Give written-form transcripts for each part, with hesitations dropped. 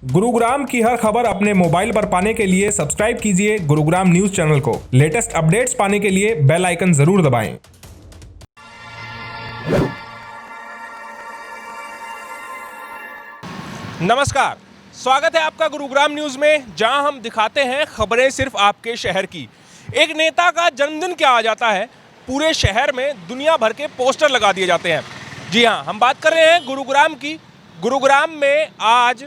गुरुग्राम की हर खबर अपने मोबाइल पर पाने के लिए सब्सक्राइब कीजिए गुरुग्राम न्यूज चैनल को। लेटेस्ट अपडेट्स पाने के लिए बेल आइकन जरूर दबाएं। नमस्कार, स्वागत है आपका गुरुग्राम न्यूज में, जहां हम दिखाते हैं खबरें सिर्फ आपके शहर की। एक नेता का जन्मदिन क्या आ जाता है, पूरे शहर में दुनिया भर के पोस्टर लगा दिए जाते हैं। जी हां, हम बात कर रहे हैं गुरुग्राम की। गुरुग्राम में आज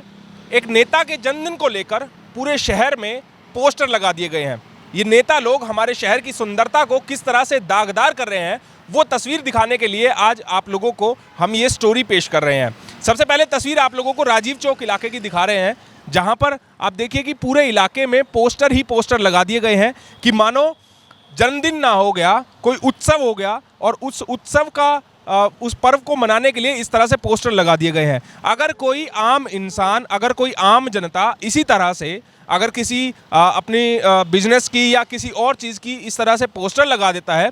एक नेता के जन्मदिन को लेकर पूरे शहर में पोस्टर लगा दिए गए हैं। ये नेता लोग हमारे शहर की सुंदरता को किस तरह से दागदार कर रहे हैं, वो तस्वीर दिखाने के लिए आज आप लोगों को हम ये स्टोरी पेश कर रहे हैं। सबसे पहले तस्वीर आप लोगों को राजीव चौक इलाके की दिखा रहे हैं, जहां पर आप देखिए कि पूरे इलाके में पोस्टर ही पोस्टर लगा दिए गए हैं कि मानो जन्मदिन ना हो गया, कोई उत्सव हो गया और उस उत्सव का उस पर्व को मनाने के लिए इस तरह से पोस्टर लगा दिए गए हैं। अगर कोई आम इंसान, अगर कोई आम जनता इसी तरह से अगर किसी अपनी बिजनेस की या किसी और चीज़ की इस तरह से पोस्टर लगा देता है,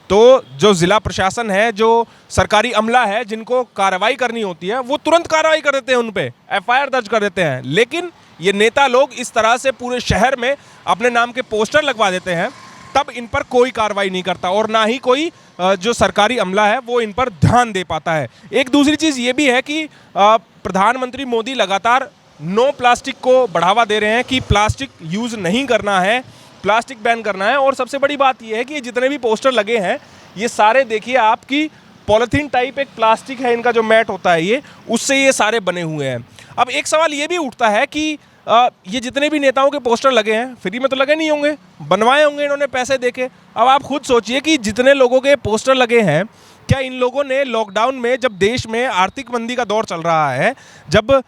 तो जो ज़िला प्रशासन है, जो सरकारी अमला है, जिनको कार्रवाई करनी होती है, वो तुरंत कार्रवाई कर देते हैं, उन पे एफआईआर दर्ज कर देते हैं। लेकिन ये नेता लोग इस तरह से पूरे शहर में अपने नाम के पोस्टर लगवा देते हैं, तब इन पर कोई कार्रवाई नहीं करता और ना ही कोई जो सरकारी अमला है वो इन पर ध्यान दे पाता है। एक दूसरी चीज़ ये भी है कि प्रधानमंत्री मोदी लगातार नो प्लास्टिक को बढ़ावा दे रहे हैं कि प्लास्टिक यूज़ नहीं करना है, प्लास्टिक बैन करना है। और सबसे बड़ी बात यह है कि जितने भी पोस्टर लगे हैं, ये सारे देखिए आपकी पॉलीथीन टाइप एक प्लास्टिक है, इनका जो मैट होता है ये, उससे ये सारे बने हुए हैं। अब एक सवाल ये भी उठता है कि ये जितने भी नेताओं के पोस्टर लगे हैं, फ्री में तो लगे नहीं होंगे, बनवाए होंगे इन्होंने पैसे देके। अब आप खुद सोचिए कि जितने लोगों के पोस्टर लगे हैं, क्या इन लोगों ने लॉकडाउन में, जब देश में आर्थिक मंदी का दौर चल रहा है, जब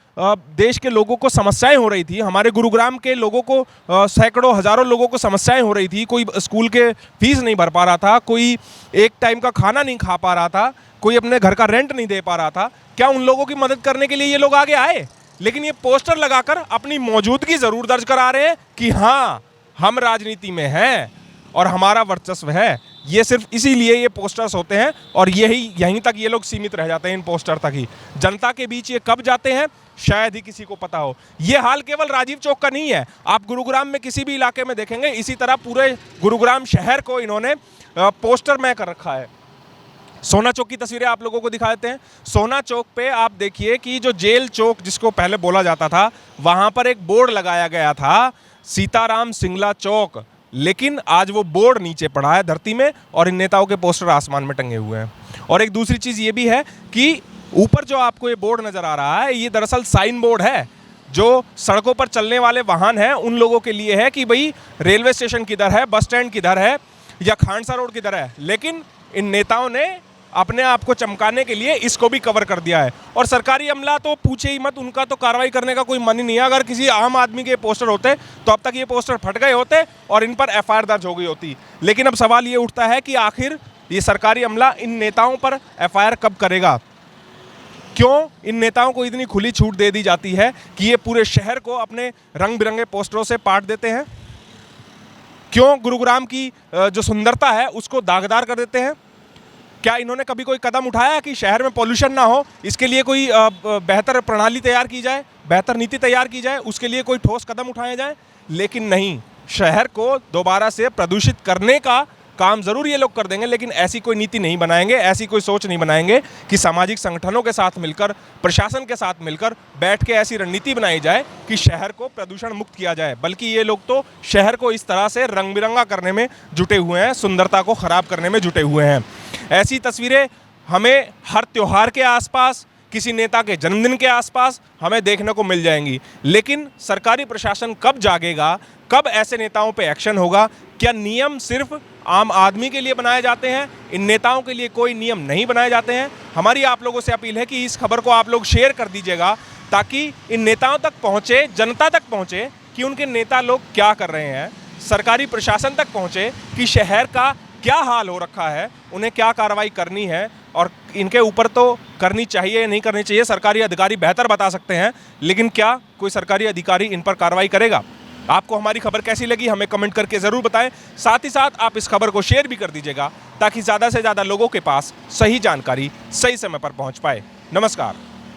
देश के लोगों को समस्याएं हो रही थी, हमारे गुरुग्राम के लोगों को सैकड़ों हज़ारों लोगों को समस्याएं हो रही थी, कोई स्कूल के फीस नहीं भर पा रहा था, कोई एक टाइम का खाना नहीं खा पा रहा था, कोई अपने घर का रेंट नहीं दे पा रहा था, क्या उन लोगों की मदद करने के लिए ये लोग आगे आए? लेकिन ये पोस्टर लगाकर अपनी मौजूदगी जरूर दर्ज करा रहे हैं कि हाँ, हम राजनीति में हैं और हमारा वर्चस्व है। ये सिर्फ इसीलिए ये पोस्टर्स होते हैं और यहीं तक ये लोग सीमित रह जाते हैं, इन पोस्टर तक ही। जनता के बीच ये कब जाते हैं शायद ही किसी को पता हो। ये हाल केवल राजीव चौक का नहीं है, आप गुरुग्राम में किसी भी इलाके में देखेंगे इसी तरह पूरे गुरुग्राम शहर को इन्होंने पोस्टर में कर रखा है। सोना चौक की तस्वीरें आप लोगों को दिखा देते हैं। सोना चौक पे आप देखिए कि जो जेल चौक जिसको पहले बोला जाता था, वहां पर एक बोर्ड लगाया गया था, सीताराम सिंगला चौक, लेकिन आज वो बोर्ड नीचे पड़ा है धरती में और इन नेताओं के पोस्टर आसमान में टंगे हुए हैं। और एक दूसरी चीज़ ये भी है कि ऊपर जो आपको ये बोर्ड नज़र आ रहा है, ये दरअसल साइन बोर्ड है, जो सड़कों पर चलने वाले वाहन हैं उन लोगों के लिए है कि भाई रेलवे स्टेशन किधर है, बस स्टैंड किधर है या खानसा रोड किधर है। लेकिन इन नेताओं ने अपने आप को चमकाने के लिए इसको भी कवर कर दिया है। और सरकारी अमला तो पूछे ही मत, उनका तो कार्रवाई करने का कोई मन ही नहीं है। अगर किसी आम आदमी के पोस्टर होते तो अब तक ये पोस्टर फट गए होते और इन पर एफआईआर दर्ज हो गई होती। लेकिन अब सवाल ये उठता है कि आखिर ये सरकारी अमला इन नेताओं पर एफआईआर कब करेगा? क्यों इन नेताओं को इतनी खुली छूट दे दी जाती है कि ये पूरे शहर को अपने रंग बिरंगे पोस्टरों से पाट देते हैं? क्यों गुरुग्राम की जो सुंदरता है उसको दागदार कर देते हैं? क्या इन्होंने कभी कोई कदम उठाया कि शहर में पॉल्यूशन ना हो, इसके लिए कोई बेहतर प्रणाली तैयार की जाए, बेहतर नीति तैयार की जाए, उसके लिए कोई ठोस कदम उठाए जाए? लेकिन नहीं, शहर को दोबारा से प्रदूषित करने का काम ज़रूर ये लोग कर देंगे, लेकिन ऐसी कोई नीति नहीं बनाएंगे, ऐसी कोई सोच नहीं बनाएंगे कि सामाजिक संगठनों के साथ मिलकर, प्रशासन के साथ मिलकर बैठ के ऐसी रणनीति बनाई जाए कि शहर को प्रदूषण मुक्त किया जाए। बल्कि ये लोग तो शहर को इस तरह से रंग बिरंगा करने में जुटे हुए हैं, सुंदरता को ख़राब करने में जुटे हुए हैं। ऐसी तस्वीरें हमें हर त्यौहार के आसपास, किसी नेता के जन्मदिन के आसपास हमें देखने को मिल जाएंगी। लेकिन सरकारी प्रशासन कब जागेगा, कब ऐसे नेताओं पे एक्शन होगा? क्या नियम सिर्फ आम आदमी के लिए बनाए जाते हैं, इन नेताओं के लिए कोई नियम नहीं बनाए जाते हैं? हमारी आप लोगों से अपील है कि इस खबर को आप लोग शेयर कर दीजिएगा, ताकि इन नेताओं तक पहुँचे, जनता तक पहुँचे कि उनके नेता लोग क्या कर रहे हैं, सरकारी प्रशासन तक पहुँचे कि शहर का क्या हाल हो रखा है, उन्हें क्या कार्रवाई करनी है और इनके ऊपर तो करनी चाहिए या नहीं करनी चाहिए सरकारी अधिकारी बेहतर बता सकते हैं। लेकिन क्या कोई सरकारी अधिकारी इन पर कार्रवाई करेगा? आपको हमारी खबर कैसी लगी हमें कमेंट करके ज़रूर बताएं। साथ ही साथ आप इस खबर को शेयर भी कर दीजिएगा ताकि ज़्यादा से ज़्यादा लोगों के पास सही जानकारी सही समय पर पहुंच पाए। नमस्कार।